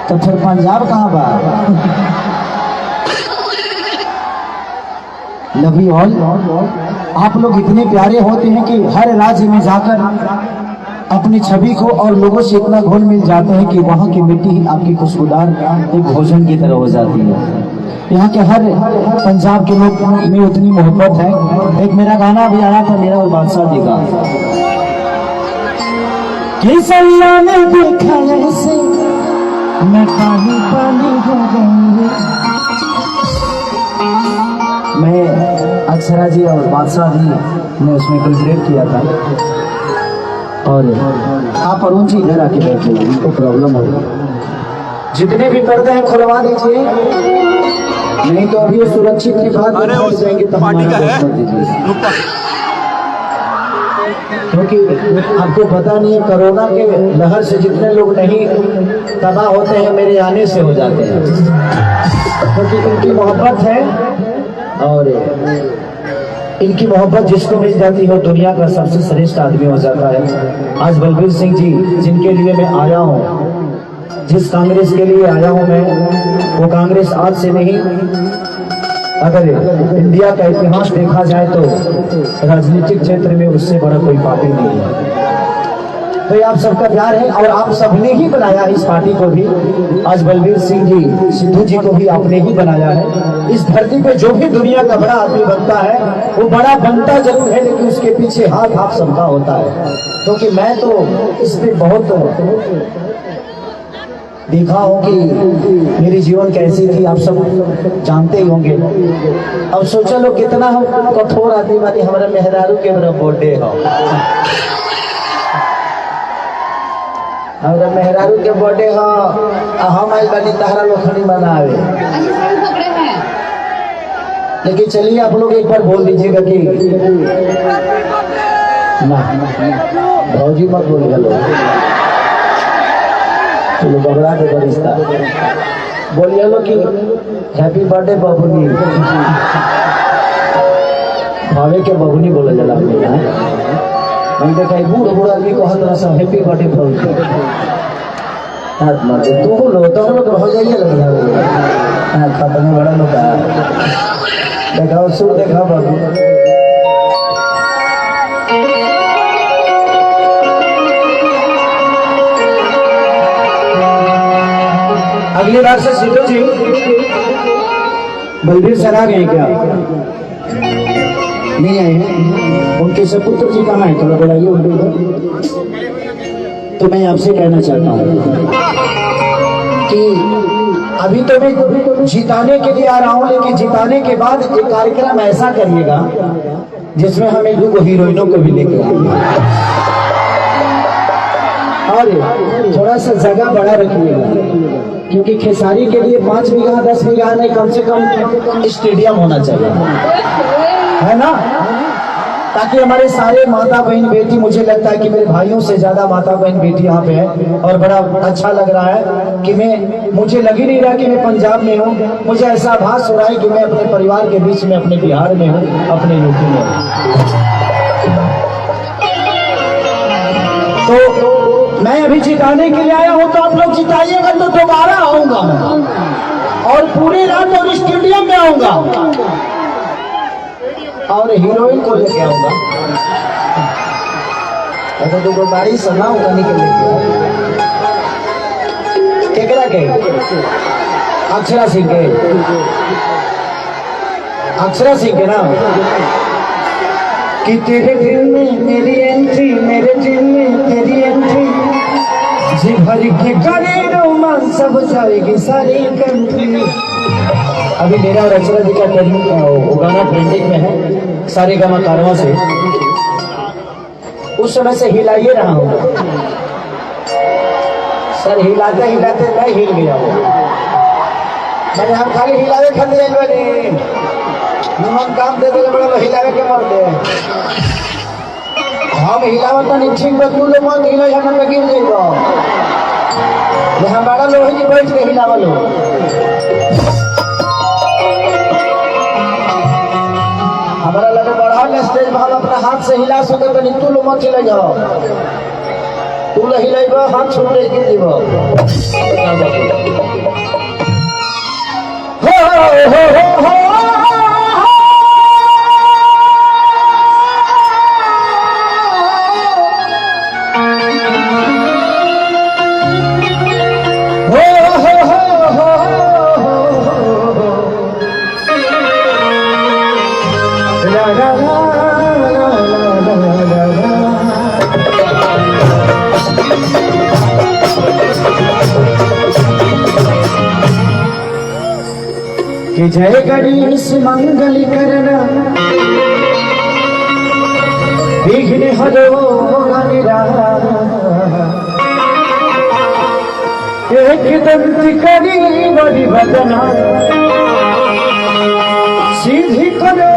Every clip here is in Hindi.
तो फिर पंजाब कहाँ बा? Love you all. आप लोग इतने प्यारे होते हैं कि हर राज्य में जाकर अपनी छवि को और लोगों से इतना घुल मिल जाते हैं कि वहाँ की मिट्टी ही आपकी खुशबूदार एक भोजन की तरह हो जाती है। यहाँ के हर पंजाब के लोग में उतनी मोहब्बत है। एक मेरा गाना भी आया था, मेरा और बादशाह जी का, कि सैया ने देखा ऐसे मैं पानी पानी हो गई। मैं अक्षरा जी और बादशाह जी ने उसमें कोलैबोरेट किया था। और आप अरुण जी इधर आके बैठे, उनको प्रॉब्लम हो रही। जितने भी पर्दे हैं खुलवा दीजिए, नहीं तो अभी सुरक्षित के बाद जाएंगे तो हमारा दीजिए। क्योंकि आपको पता नहीं है, कोरोना के लहर से जितने लोग नहीं तबाह होते हैं मेरे आने से हो जाते हैं, क्योंकि इनकी मोहब्बत है। और इनकी मोहब्बत जिसको मिल जाती है दुनिया का सबसे श्रेष्ठ आदमी हो जाता है। आज बलबीर सिंह जी जिनके लिए मैं आया हूँ, जिस कांग्रेस के लिए आया हूँ मैं, वो कांग्रेस आज से नहीं, अगर इंडिया का इतिहास देखा जाए तो राजनीतिक क्षेत्र में उससे बड़ा कोई पार्टी नहीं है। तो ये आप सबका प्यार है और आप सबने ही बनाया इस पार्टी को भी। आज बलबीर सिंह जी, सिद्धू जी को भी आपने ही बनाया है। इस धरती पे जो भी दुनिया का बड़ा आदमी बनता है वो बड़ा बनता जरूर है, लेकिन उसके पीछे हाथ आप सबका होता है। क्योंकि मैं तो इस पे बहुत देखा हो कि मेरी जीवन कैसी थी, आप सब जानते ही होंगे। अब सोचा लो कितना हम कठोर आदमी वाली हमारा मेहरारू के मेरा बर्थडे हो, हमारा मेहरारू के बर्थडे हो, हम आई बनी तहरा लोखनी मनावे। लेकिन चलिए आप लोग एक बार बोल दीजिएगा कि ना भौजी मत बोलिएगा लोग, चलो बगड़ा दे बरिश्ता, बोलिए लो कि हैप्पी बर्थडे बबुनी। भावे के बबुनी बोला जला हम देखा बूढ़ बूढ़ आदमी को हर तरह से हैप्पी बर्थडे बोलते हाथ मारते। तू बोलो तो हम लोग हो जाइए लग जाओ खत्म बड़ा लोग देखाओ सुर देखाओ बाबू। अगली बार से सिद्धू जी बलबीर सर आ गए क्या? नहीं आए हैं। उनके सपुत्र जी कहाँ है? थोड़ा बुलाइए उनको। तो मैं आपसे कहना चाहता हूँ कि अभी तो मैं जिताने के लिए आ रहा हूँ, लेकिन जिताने के बाद एक कार्यक्रम ऐसा करिएगा जिसमें हम एक दो हीरोइनों को भी लेकर आएंगे और थोड़ा सा जगह बड़ा रखिएगा, क्योंकि खेसारी के लिए 5 बीघा 10 बीघा नहीं, कम से कम स्टेडियम होना चाहिए, है ना? ताकि हमारे सारे माता बहन बेटी, मुझे लगता है कि मेरे भाइयों से ज्यादा माता बहन बेटी यहाँ पे है और बड़ा अच्छा लग रहा है कि मुझे लग ही नहीं रहा कि मैं पंजाब में हूँ। मुझे ऐसा आभास हो रहा है कि मैं अपने परिवार के बीच में, अपने बिहार में हूँ, अपने यूपी में हूँ। तो मैं अभी जिताने के लिए आया हूँ, तो आप लोग जिताइएगा तो दोबारा आऊंगा मैं और पूरी रात और स्टेडियम में आऊंगा और हीरोइन को लेके आऊंगा। ऐसा तो कोई बारी सुनाऊं कहीं के लेके केकरा के अक्षरा सिंह के, अक्षरा सिंह के नाम कि तेरे दिल में मेरी एंट्री, मेरे दिल में तेरी एंट्री, जी भर के करे रोमांस सब जाएगी सारी कंट्री। अभी मेरा और अक्षरा जी का गाना ट्रेंडिंग में है सारे गामा कारवा से। उस समय से हिलाइए रहा हूँ सर, हिलाते हिलाते मैं हिल गया हूँ। मैंने हम खाली हिलावे खाते निमन काम दे दे बड़ा हिलावे के मर दे हम हिलावत नहीं ठीक बतू लो मत हिला हम गिर जाइबो। यहाँ बड़ा लोग ही बैठ के हिलावा लो। हमारा लगे बढ़ा स्टेज भाव अपना हाथ से हिला सके तो नितु लो मत हिला जाओ। तू लही लाइबा हाथ छोटे गिर जीवा हो कि जय गणेश मंगल करना विघ्न हरो एक दंत करी बड़ी बदना सीधी करो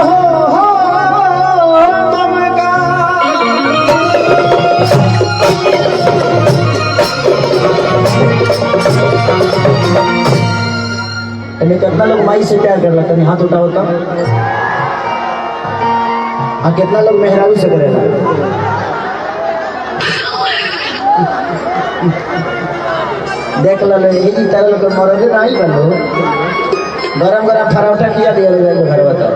कितना लोग माई से प्यार कर लेते हैं हाथ उठा होता हाँ कितना लोग मेहराबी से करेगा देख लो यही तरह लोग मरोगे ना ही कर लो गरम गरम फरौठा किया दिया लोग घर बताओ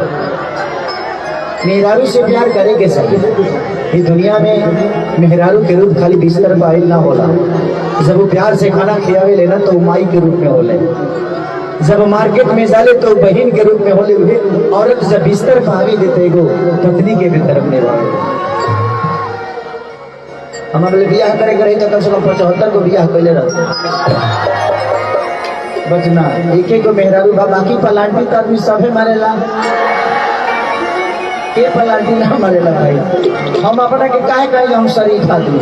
मेहरारू से प्यार करे के सही ये दुनिया में मेहरारू के रूप खाली बिस्तर पर आइल ना होला जब वो प्यार से खाना खियावे लेना तो माई के रूप में होले जब मार्केट में जाले तो बहन के रूप में होले हुए औरत जब बिस्तर पावी देते गो पत्नी के भी तरफ नहीं वाले हमारे ब्याह करे रही तो कम से कम 75 को ब्याह कैले रह बचना एक एक को मेहरारू बा बाकी पलांटी तो आदमी सभे मारेला के पलांटी ना मारेला भाई हम अपना के काहे कहे हम शरीफ आदमी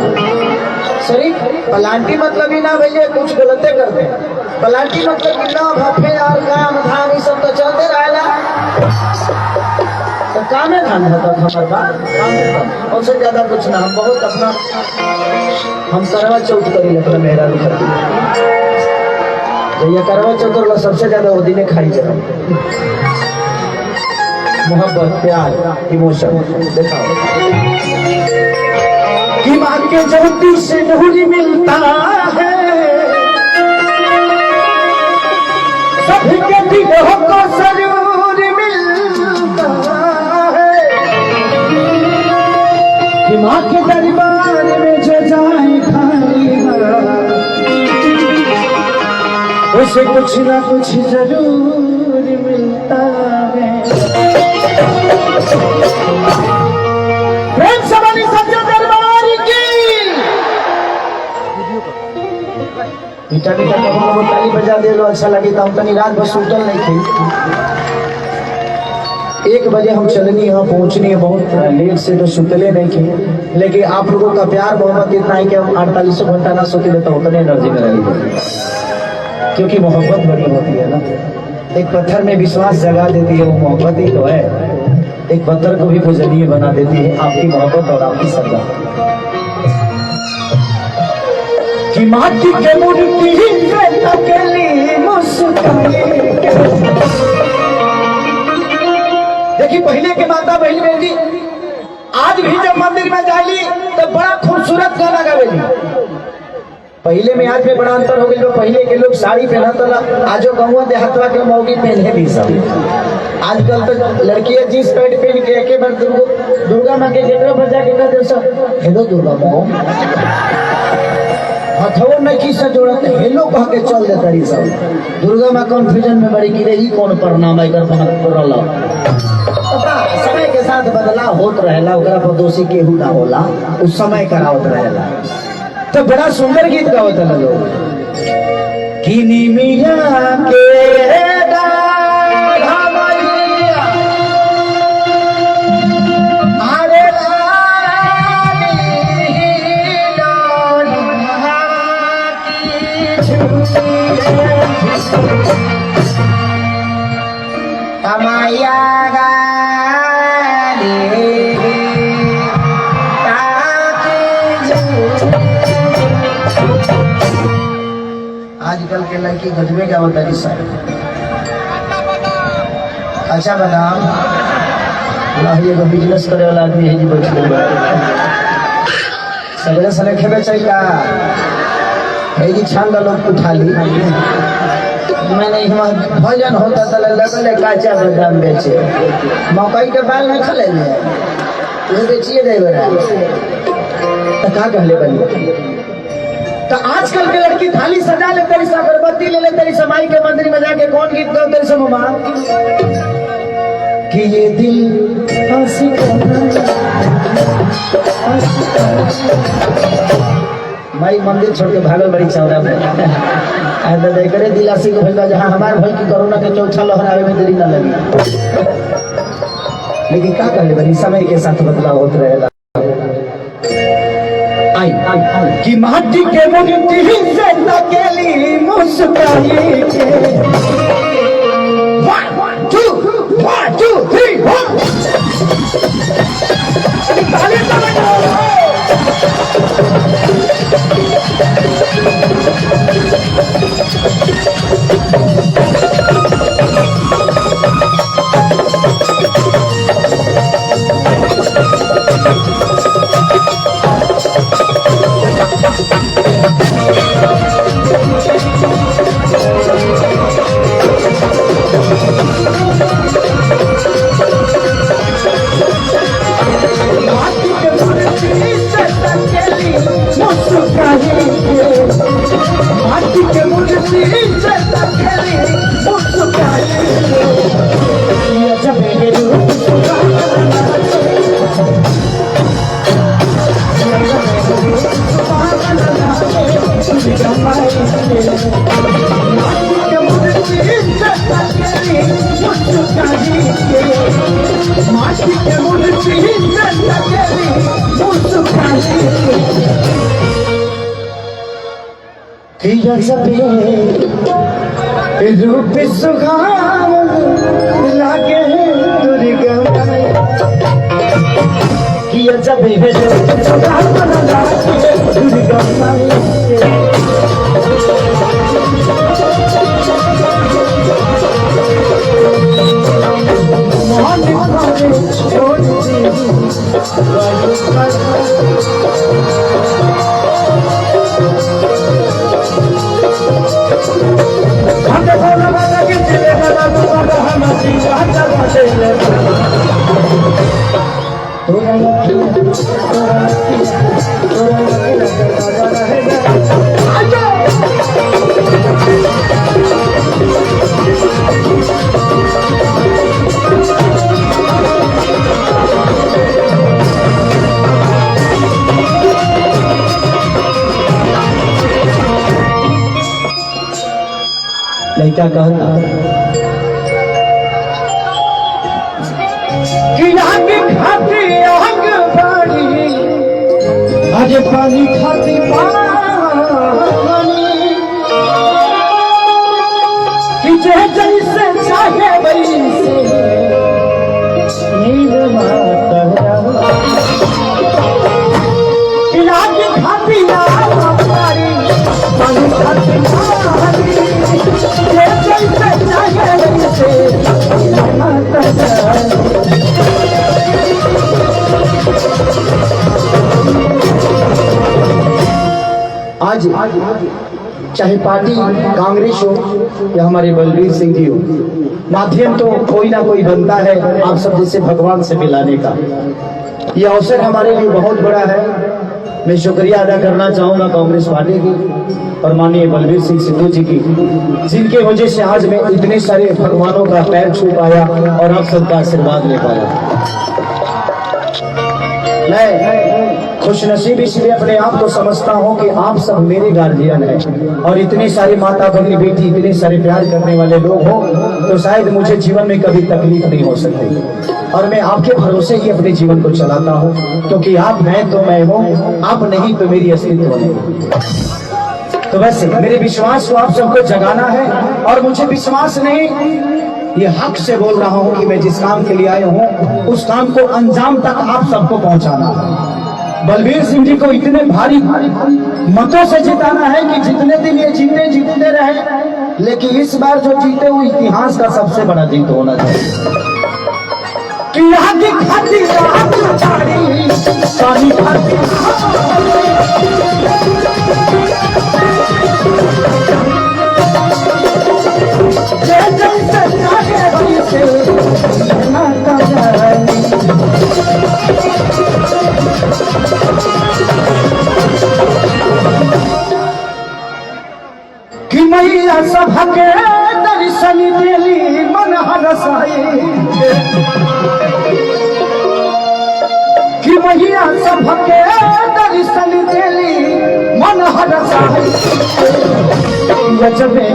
शरीफ पलांटी मतलब ही ना भैया कुछ गलते करते पलांटी मतलब कि ना भफे और काम धाम ये सब तो चलते रहेला तो कामे धाम होता हमारे बात और से ज्यादा कुछ ना हम बहुत अपना हम करवा चौथ करी अपना मेहरा करती तो ये करवा चौथ वाला सबसे ज्यादा वो दिन खाई जाए मोहब्बत प्यार इमोशन दिखाओ कि माँ के ज्योति से नूर मिलता है सभी के दिलों को जरूर मिलता है कि माँ के दरबार में जो जाए खाएगा उसे कुछ ना कुछ जरूर मिलता है प्रेम सवाली सच्चा दरबार की मीठा मीठा कब ताली बजा दे लो अच्छा लगे तो तनी रात भर सुतल नहीं थी 1 बजे हम चलनी यहाँ पहुँचनी है बहुत लेट से तो सुतले नहीं थे लेकिन आप लोगों का प्यार मोहब्बत इतना है कि हम 48 घंटा ना सोते तो उतने एनर्जी में रहेगी क्योंकि मोहब्बत बड़ी होती है ना एक पत्थर में विश्वास जगा देती है वो मोहब्बत ही तो है एक पत्थर को भी पूजनीय बना देती है आपकी मोहब्बत और आपकी श्रद्धा कि माटी के मूर्ति अकेली मुस्काए देखिए पहले के माता बहन बेटी आज भी जब मंदिर में जाली तो बड़ा खूबसूरत गाना गावेली पहले में आज में बड़ा अंतर हो गया पहले के लोग साड़ी पहना आज गाँव देहातवा के मौगी पहने भी सब आजकल तो लड़कियां जींस पैंट पहन के एक बार दुर्गा माँ के गेटवा पर जाके कहते सब हेलो दुर्गा माँ हथवो नहीं की से जोड़त हेलो कह के चल देता रही सब दुर्गा माँ कंफ्यूजन में बड़ी की रही कौन प्रणाम है कर समय के साथ बदलाव होत रहेला ओकरा पर दोषी केहू ना होला उस समय करावत रहेला तो बड़ा सुंदर गीत गावत है लोग किनी मिया के आजकल के लड़की गजबे क्या होता है सर अच्छा बताओ बिजनेस करे वाला आदमी है जी बैठ सवेरे सने खेबे चाहिए है छान लोग उठा ली मैंने भजन होता तो लगले काचा बादाम बेचे मकई के बाल नहीं खले ये बेचिए दे तो का कहले बनी तो आजकल के लड़की थाली सजा ले तेरी से अगरबत्ती ले तेरी समाई के मंदिर में जाके कौन गीत गाओ तेरी से मुमा कि ये दिल भाई मंदिर छोड़ के भागल बड़ी चौरा में करे दिलासी को भैया जहाँ हमारे भाई की कोरोना के चौथा लहरावे में देरी न लगी लेकिन क्या कहले बनी समय के साथ बदलाव होते रहेगा कि माटी के मूर्ति से तकेली मुस्काई के 1 2 3 रूप सुहावन लागे दुर्गा किया जब सुहावन लागे दुर्गा छोड़ लड़का कहता कि आग खाती आग बाड़ी आज पानी खाती पानी कि जैसे चाहे वैसे नींद माता कि आग खाती आग बाड़ी पानी खाती पानी आज चाहे पार्टी कांग्रेस हो या हमारे बलबीर सिंह जी हो, माध्यम तो कोई ना कोई बनता है आप सब जैसे भगवान से मिलाने का। यह अवसर हमारे लिए बहुत बड़ा है। मैं शुक्रिया अदा करना चाहूंगा कांग्रेस पार्टी की और माननीय बलबीर सिंह सिद्धू जी की, जिनके वजह से आज मैं इतने सारे भगवानों का पैर छू पाया और आप सबका आशीर्वाद ले पाया। मैं खुशनसीब इसलिए अपने आप को समझता हूँ कि आप सब मेरे गार्जियन हैं और इतने सारे माता बहनी बेटी इतने सारे प्यार करने वाले लोग हो तो शायद मुझे जीवन में कभी तकलीफ नहीं हो सकती। और मैं आपके भरोसे ही अपने जीवन को चलाता हूँ, क्योंकि आप हैं तो मैं हूँ, आप नहीं तो मेरी अस्तित्व नहीं। तो वैसे मेरे विश्वास को आप सबको जगाना है और मुझे विश्वास नहीं, ये हक से बोल रहा हूँ कि मैं जिस काम के लिए आया हूँ उस काम को अंजाम तक आप सबको पहुँचाना है। बलबीर सिंह जी को इतने भारी मतों से जिताना है कि जितने दिन ये जीतते रहे, लेकिन इस बार जो जीते वो इतिहास का सबसे बड़ा जीत होना चाहिए। कि आगे खाती रात सारी सारी खाती कि मैया सभा के दर्शन देली मन हरसाई कि मैया सभा के दर्शन देली मन हरसाई गजबे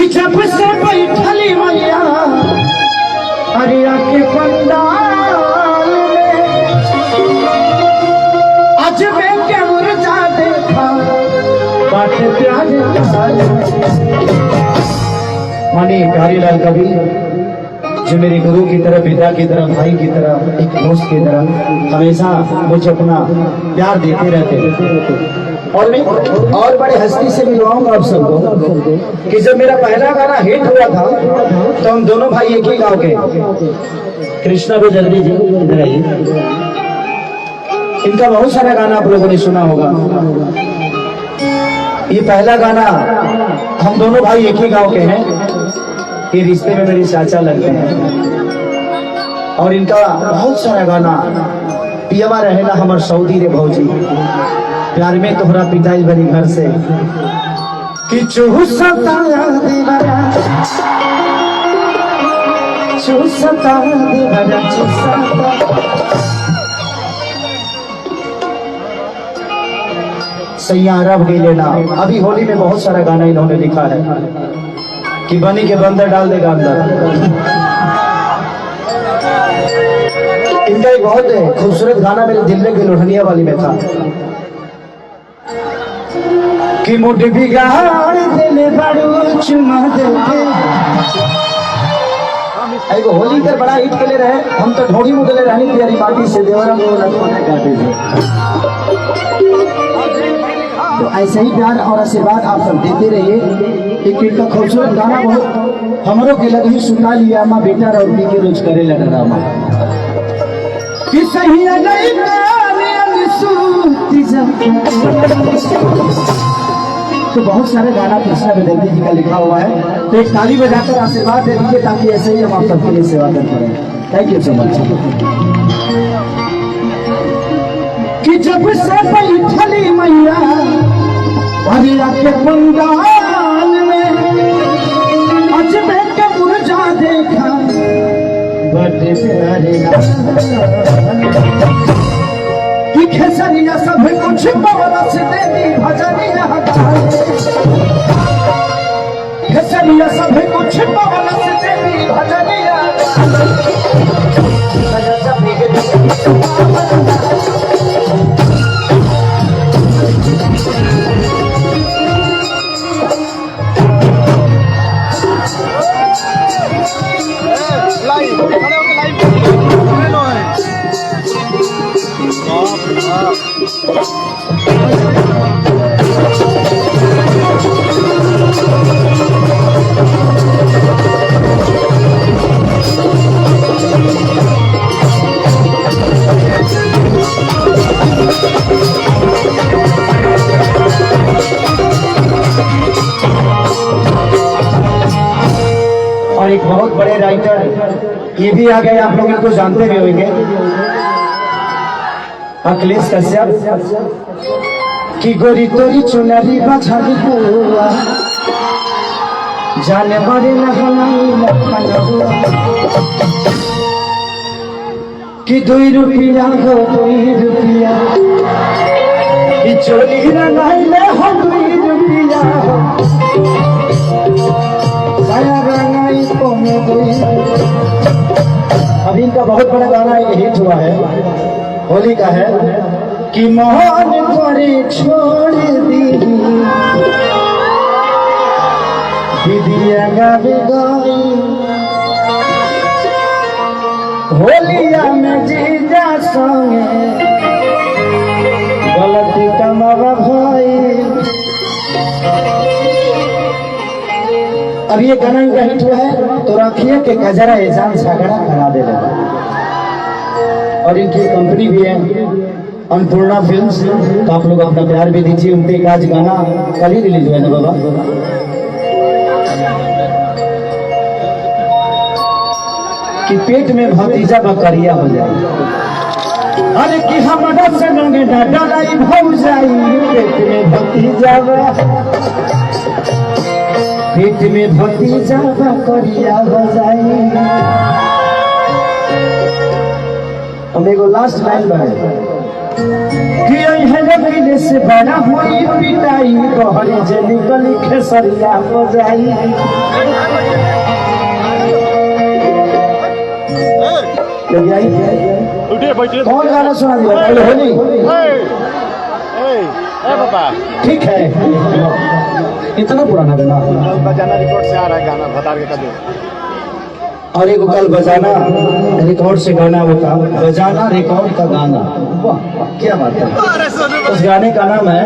जब से बैठली मैया अरिया के पंडाल में अजबे के मुर्जा देखा बात प्यार मानी प्यारीलाल कवि जो मेरे गुरु की तरह, पिता की तरह, भाई की तरह, एक दोस्त की तरह हमेशा मुझे अपना प्यार देते रहते और मैं और बड़े हस्ती से मिलवाऊंगा आप सबको कि जब मेरा पहला गाना हिट हुआ था तो हम दोनों भाई एक ही गांव के, कृष्णा को जल्दी जी इधर आइए। इनका बहुत सारा गाना आप लोगों ने सुना होगा। ये पहला गाना हम दोनों भाई एक ही गांव के हैं, ये रिश्ते में मेरे चाचा लगते हैं। और इनका बहुत सारा गाना पियवा रहेला हमार सऊदी रे भौजी प्यार में तोहरा पिटाई बनी घर से कि चूसता दीवारा चूसता दीवारा चूसता। सैया रब गई लेना। अभी होली में बहुत सारा गाना इन्होंने लिखा है कि बनी के बंदर डाल देगा अंदर। इनका एक बहुत खूबसूरत गाना मेरे दिल के लोहनिया वाली में था कि मुझ बिगाड़ देले बड़ू चुमा देके। एगो होली कर बड़ा हिट के ले रहे, हम तो ढोड़ी मुदले रहनी प्यारी माटी से देवरा काटे थे। तो ऐसे ही प्यार और आशीर्वाद आप सब देते रहिए। एक इनका खूबसूरत गाना बहुत हमरों के लग ही सुना लिया माँ बेटा रौटी के रोज करे लगा माँ कि सही तो बहुत सारे गाना कृष्णा बेदर्दी जी का लिखा हुआ है। तो एक ताली बजाकर आशीर्वाद दे दीजिए ताकि ऐसे ही हम आप सबके लिए सेवा करते रहें। Thank you so much. कि जब से बैठली मैया अरिया के पंडाल में अजबे के मुर्जा देखा बड़े प्यारे कि खेसरिया सब कुछ पवला से देवी भजनिया खेसरिया सब कुछ पवला से देवी भजनिया। और एक बहुत बड़े राइटर ये भी आ गए, आप लोग इनको जानते भी होंगे। अखिलेश कश्यप की गोरी तोरी चुनरी बछड़ी हुआ जाने बड़े कि 2 रुपया हो 2 रुपया कि चोली रंगाइले हो 2 रुपया हो साया रंगाई को में 2। अभी इनका बहुत बड़ा गाना हिट हुआ है, होली का है कि मोहन करे छोड़ दी दीदिया गावे गाई होलिया में जीजा संगे गलती कमावा भाई। अब ये गाना इनका हिट हुआ है तो रखिए कि गजरा एजान झगड़ा करा दे लगा। और इनकी कंपनी भी है अन्नपूर्णा फिल्म्स, तो आप लोग अपना प्यार भी दीजिए। उनके एक आज गाना कल ही रिलीज हुआ है ना बाबा, कि पेट में भतीजा बकरिया हो जाए। अरे कि हमारा संग डालाई भौ जाई पेट में भतीजा, पेट में भतीजा बकरिया हो जाई। अब एगो लास्ट लाइन बने कि से बड़ा हुई पिटाई बहरी जे निकली खेसरिया हो जाई। कौन गाना सुना दिया पहले होली? ठीक है, इतना पुराना गाना बजाना रिकॉर्ड से आ रहा है, गाना भतार के कभी। और एक कल बजाना रिकॉर्ड से गाना होता, बजाना रिकॉर्ड का गाना। वाह क्या बात है। उस गाने का नाम है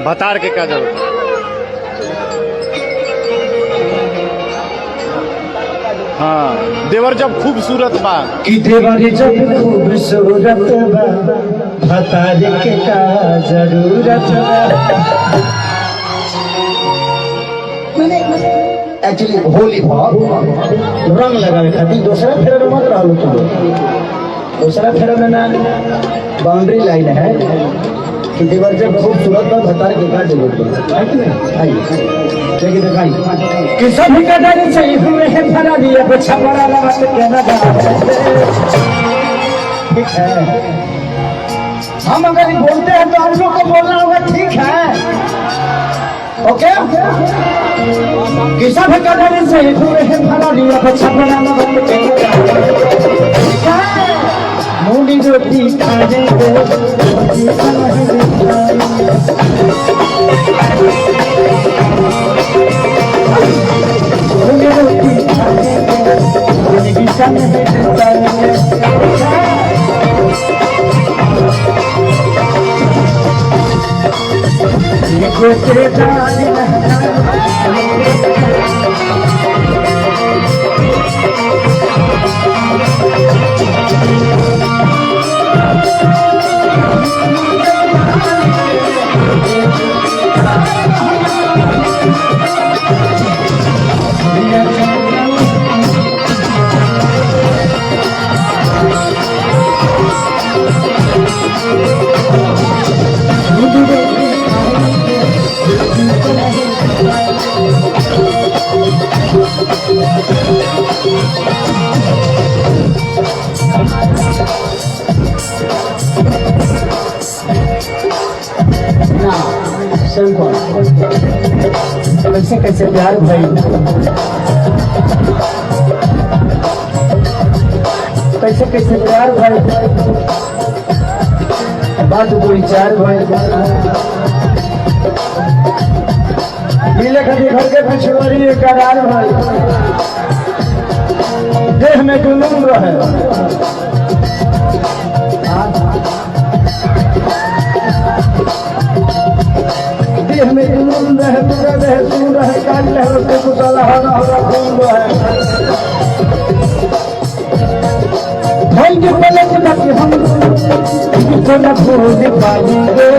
भतार के काजल। हाँ, देवर जब खूबसूरत बा कि देवर जब खूबसूरत बा भतार के का जरूरत बा। एक्चुअली होली रंग लगावे खातिर दूसरा फेरा में मत रहो तुम। दूसरा फेरा में ना बाउंड्री लाइन है कि देवर जब खूबसूरत बा भतार के का जरूरत है कि नहीं? देखिए दिखाई कि सभी का डर चाहिए हुए हैं भरा दिया बच्चा बड़ा लगा के ना ठीक है। हम अगर बोलते हैं तो आप लोग को बोलना होगा ठीक है, ओके? कि सभी का डर चाहिए हुए हैं भरा दिया बच्चा बड़ा लगा के मूली रोटी खाने कैसे कैसे प्यार भाई, कैसे कैसे प्यार भाई, बात दो विचार भाई। मिले कभी घर के पिछवाड़ी करार भाई, देह में जुनून रहे। देह में जुनून रहे, पूरा देह सुन रहे, काट रहे, उसके कुशला होना होगा खून रहे। भाई के पलक लगे हम तो न भूल पाएंगे।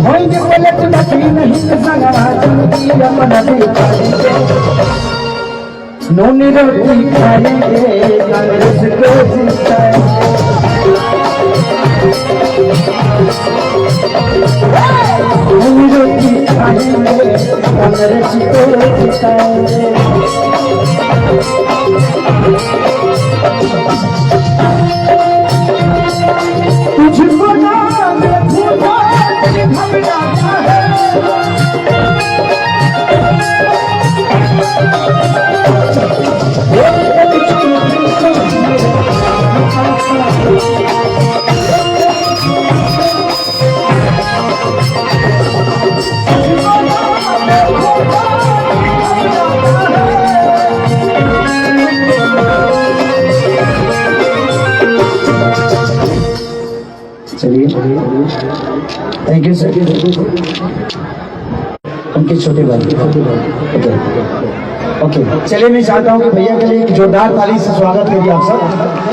भाई के पलक लगे नहीं संगा जिंदगी अपना दे पाएंगे। नूनी रोटी खाएंगे कांग्रेस को जिताएंगे। नूनी रोटी खाएंगे कांग्रेस को जिताएंगे। तुझको नाम भूला घबराता है। चलिए थैंक यू सर। उनके छोटे भाई ओके चलिए मैं चाहता हूँ कि भैया के लिए एक जोरदार ताली से स्वागत करिए आप सब।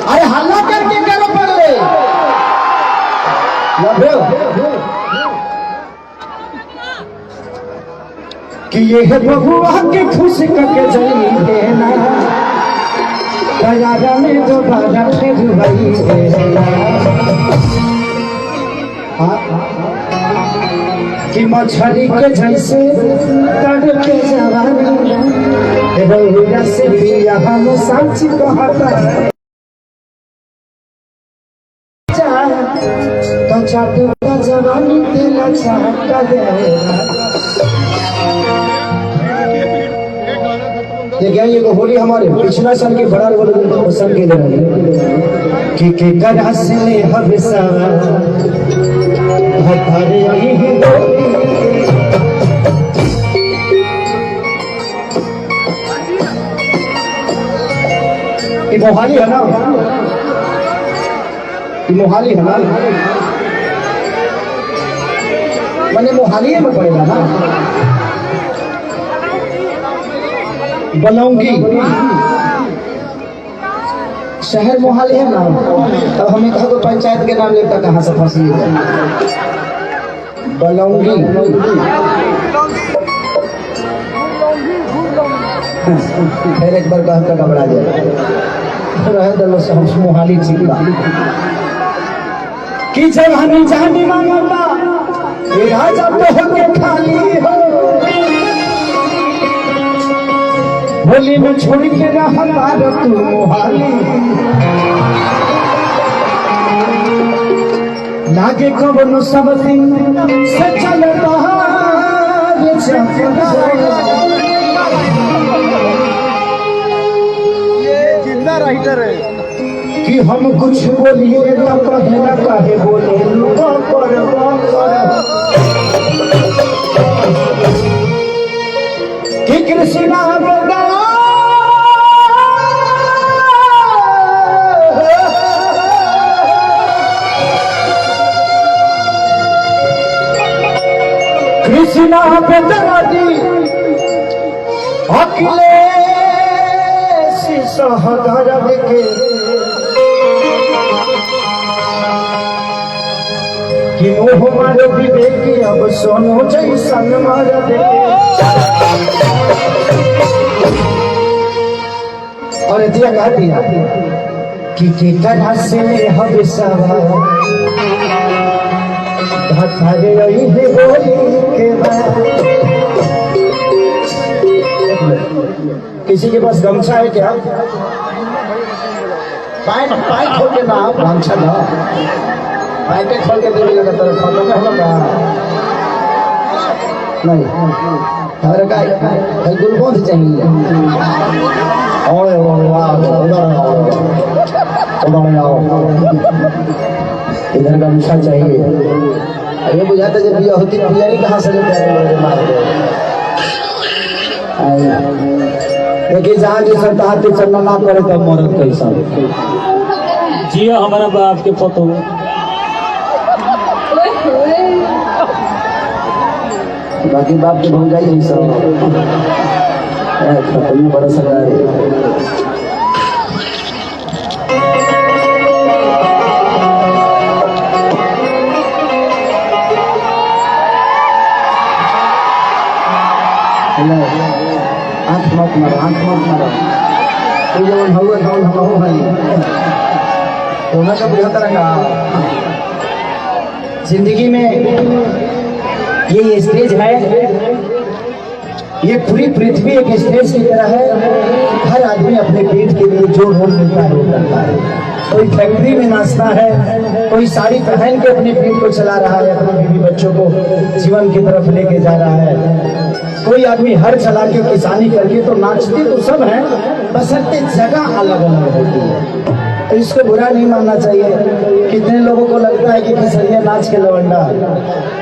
अरे हल्ला करके करो पगले कि ये है बबुआ के खुश करके जली देना दयारा में दोबारा फिर वही देना। कि मछली के जैसे तड़के जवानी बहुरा से पिया हम सच कहता तो चाटू का जवानी दिल चाहता देखिए ये को होली हमारे पिछला साल के बड़ा बोल सन के लिए कि गधा से हमेशा हमारे यही ये मोहाली है ना, ये मोहाली है ना, मैंने मोहाली में पड़ेगा ना। बलौंगी शहर मोहाली है ना। तब हमें कहा तो पंचायत के नाम लेकर कहाँ से फंसी है बलौंगी। फिर एक बार कहा घबरा जाए रहे दलों से हम मोहाली चिल्ला कि जब हमें जाने मांगता ये राजा तो होके खाली हो होली में छोड़ के रहा तू मोहाली लागे कबनो सब दिन से चलता जिंदा राइटर है कि हम कुछ बोलिए तो कहे ना कहे बोले कि कृष्णा कृष्णा बेदरादी अखिलेश सहगरव के कि मोह मारो विवेकी अब सोनो जैसन मार दे। और दिया कहा दिया कि केकरा से हमेशा यही है बोली के बाद। किसी के पास गमछा है क्या? पैंट खोल के ना गमछा ना पैंटे खोल के दे लगा तरफ फोटो में होगा नहीं हमारे का गुलबोध चाहिए। और इधर गमछा चाहिए। ये बुझाता जब ये होती पियारी कहाँ से देखिए जहाँ जैसा ताते चलना ना करे तब मरद कैसा जियो हमारा बाप के फोटो बाकी बाप के भूल जाइए सब बड़ा सरदार है। आंख मत मारो, आंख मत मारो। तो जो हुआ कौन हम हो भाई होना का बुझा तरह का जिंदगी में ये स्टेज है, ये पूरी पृथ्वी एक स्टेज की तरह है। हर आदमी अपने पेट के लिए जो रोल मिलता है वो करता है। कोई फैक्ट्री में नाचता है, कोई साड़ी पहन के अपने पेट को चला रहा है, अपने बीवी बच्चों को जीवन की तरफ लेके जा रहा है। कोई आदमी हर चला के किसानी करके, तो नाचते तो सब हैं, बशर्ते जगह अलग अलग होती है। तो इसको बुरा नहीं मानना चाहिए। कितने लोगों को लगता है कि खेसरिया नाच के लवंडा।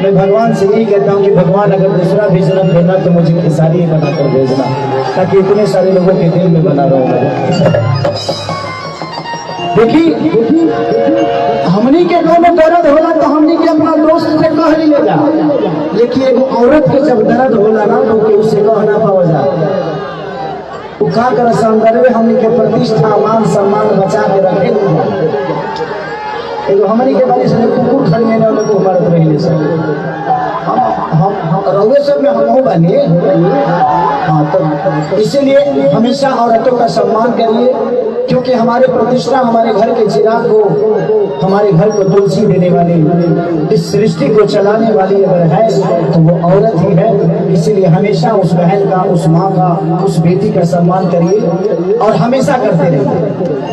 मैं भगवान से यही कहता हूँ कि भगवान अगर दूसरा भी जन्म देना तो मुझे खेसारी बनाकर भेजना, ताकि इतने सारे लोगों के दिल में बना रहूंगा। देखिए हमनी के गाँव में दर्द होला तो हमनी के अपना दोस्त से कह ले जा, लेकिन एगो औरत के जब दर्द होला ना तो उससे कहना पाओ जा। वो का कर सौंदर्य हमनी के प्रतिष्ठा मान सम्मान बचा के रखे एगो हमनी के बारे से कुकुर खड़े ने लोग मरत रही सब हम रउए सब में हम बने। हाँ, तो इसीलिए हमेशा औरतों का सम्मान करिए, क्योंकि हमारे प्रतिष्ठा, हमारे घर के चिराग को, हमारे घर को तुलसी देने वाली, इस सृष्टि को चलाने वाली अगर है तो वो औरत ही है। इसीलिए हमेशा उस बहन का, उस माँ का, उस बेटी का सम्मान करिए और हमेशा करते रहिए।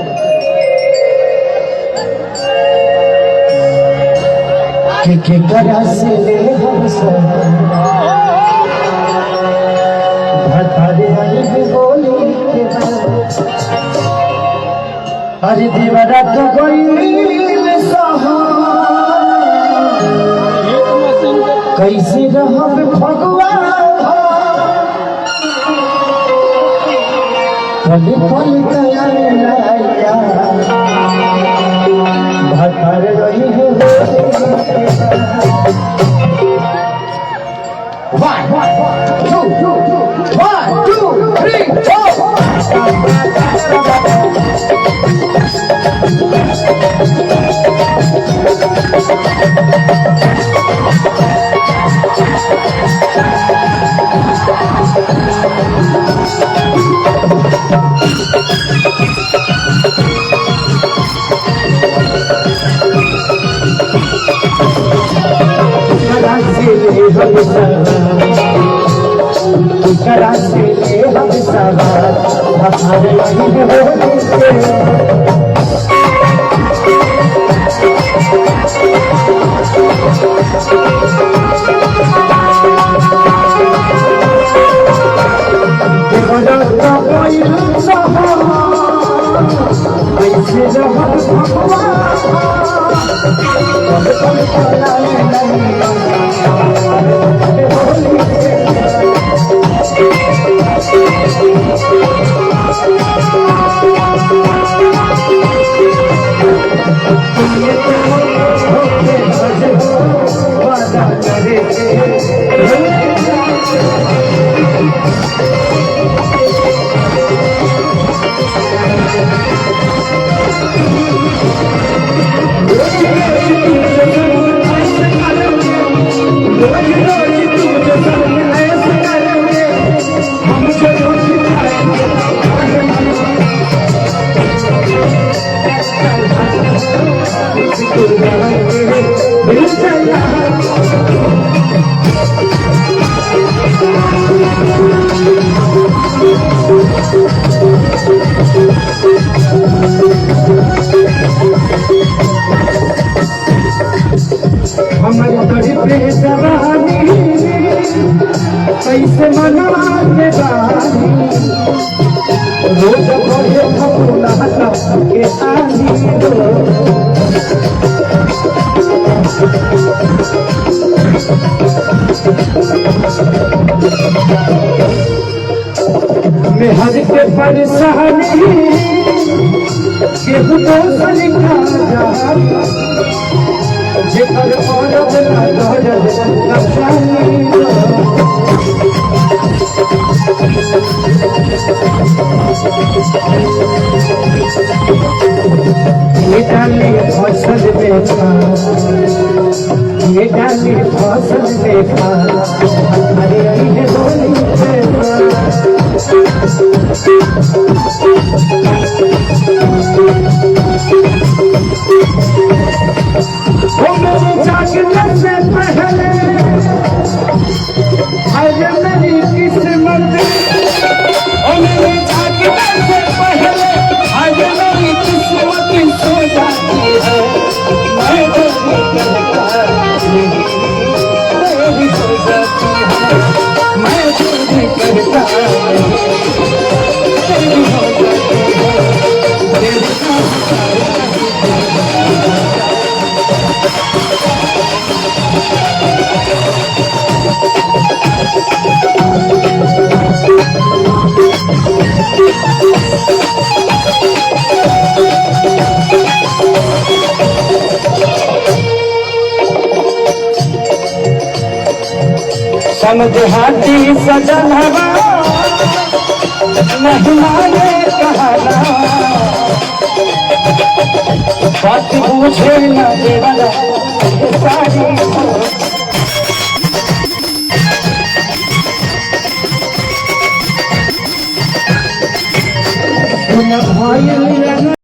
के करा से ले हम सब भटरे आई बोली के आज दीवारा तो गईल सहा कैसे रहब भगवान पल पल तैयार भटरे रही है। One, two, three, four. करा से ले हम सवार हमारे नहीं हमारी बड़ी बेजवानी कैसे मना के बानी रोज पढ़े फपूला के आनी में हर के परेशानी केहू तो लिखा जा जेकर औरत ये डाली फसल देखा, ये डाली फसल देखा हमारे आई है बोली समझाती सजन हवा नहीं माने कहना बात पूछे न देवरा सारी भाई